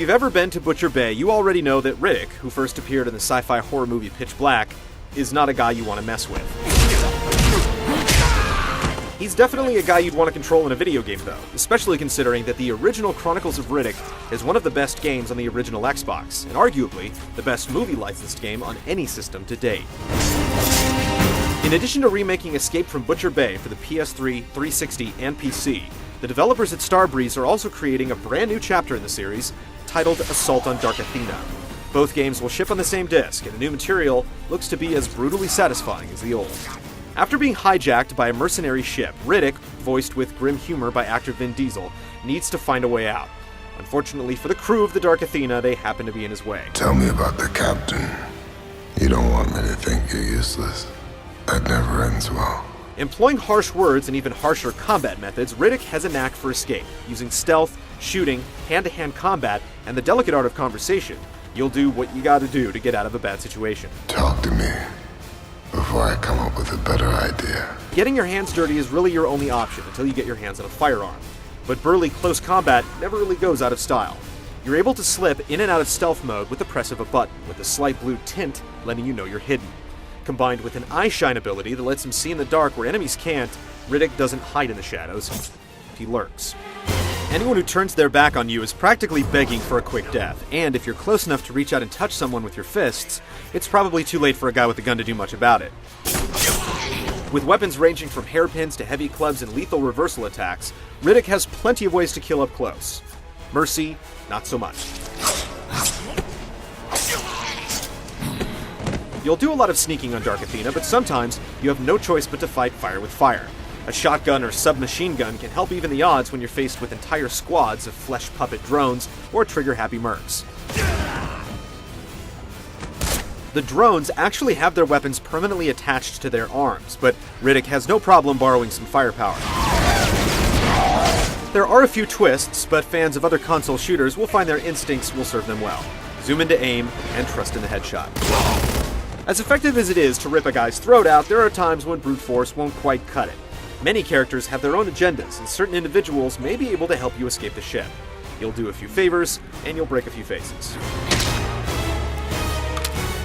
you've ever been to Butcher Bay, you already know that Riddick, who first appeared in the sci-fi horror movie Pitch Black, is not a guy you want to mess with. He's definitely a guy you'd want to control in a video game though, especially considering that the original Chronicles of Riddick is one of the best games on the original Xbox, and arguably the best movie licensed game on any system to date. In addition to remaking Escape from Butcher Bay for the PS3, 360, and PC, the developers at Starbreeze are also creating a brand new chapter in the series titled Assault on Dark Athena. Both games will ship on the same disc, and the new material looks to be as brutally satisfying as the old. After being hijacked by a mercenary ship, Riddick, voiced with grim humor by actor Vin Diesel, needs to find a way out. Unfortunately for the crew of the Dark Athena, they happen to be in his way. Tell me about the captain. You don't want me to think you're useless. That never ends well. Employing harsh words and even harsher combat methods, Riddick has a knack for escape. Using stealth, shooting, hand-to-hand combat, and the delicate art of conversation, you'll do what you gotta do to get out of a bad situation. Talk to me before I come up with a better idea. Getting your hands dirty is really your only option until you get your hands on a firearm. But burly close combat never really goes out of style. You're able to slip in and out of stealth mode with the press of a button, with a slight blue tint letting you know you're hidden. Combined with an eye shine ability that lets him see in the dark where enemies can't, Riddick doesn't hide in the shadows. He lurks. Anyone who turns their back on you is practically begging for a quick death, and if you're close enough to reach out and touch someone with your fists, it's probably too late for a guy with a gun to do much about it. With weapons ranging from hairpins to heavy clubs and lethal reversal attacks, Riddick has plenty of ways to kill up close. Mercy, not so much. You'll do a lot of sneaking on Dark Athena, but sometimes you have no choice but to fight fire with fire. A shotgun or submachine gun can help even the odds when you're faced with entire squads of flesh puppet drones or trigger-happy mercs. The drones actually have their weapons permanently attached to their arms, but Riddick has no problem borrowing some firepower. There are a few twists, but fans of other console shooters will find their instincts will serve them well. Zoom into aim and trust in the headshot. As effective as it is to rip a guy's throat out, there are times when brute force won't quite cut it. Many characters have their own agendas, and certain individuals may be able to help you escape the ship. You'll do a few favors, and you'll break a few faces.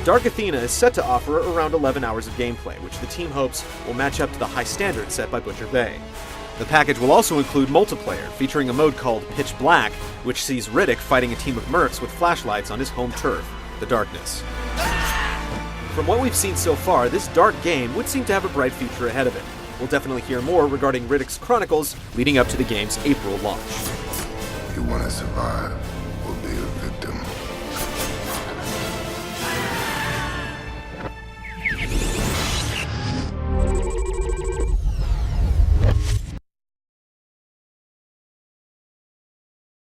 Dark Athena is set to offer around 11 hours of gameplay, which the team hopes will match up to the high standards set by Butcher Bay. The package will also include multiplayer, featuring a mode called Pitch Black, which sees Riddick fighting a team of mercs with flashlights on his home turf, the Darkness. From what we've seen so far, this dark game would seem to have a bright future ahead of it. We'll definitely hear more regarding Riddick's Chronicles leading up to the game's April launch. You want to survive?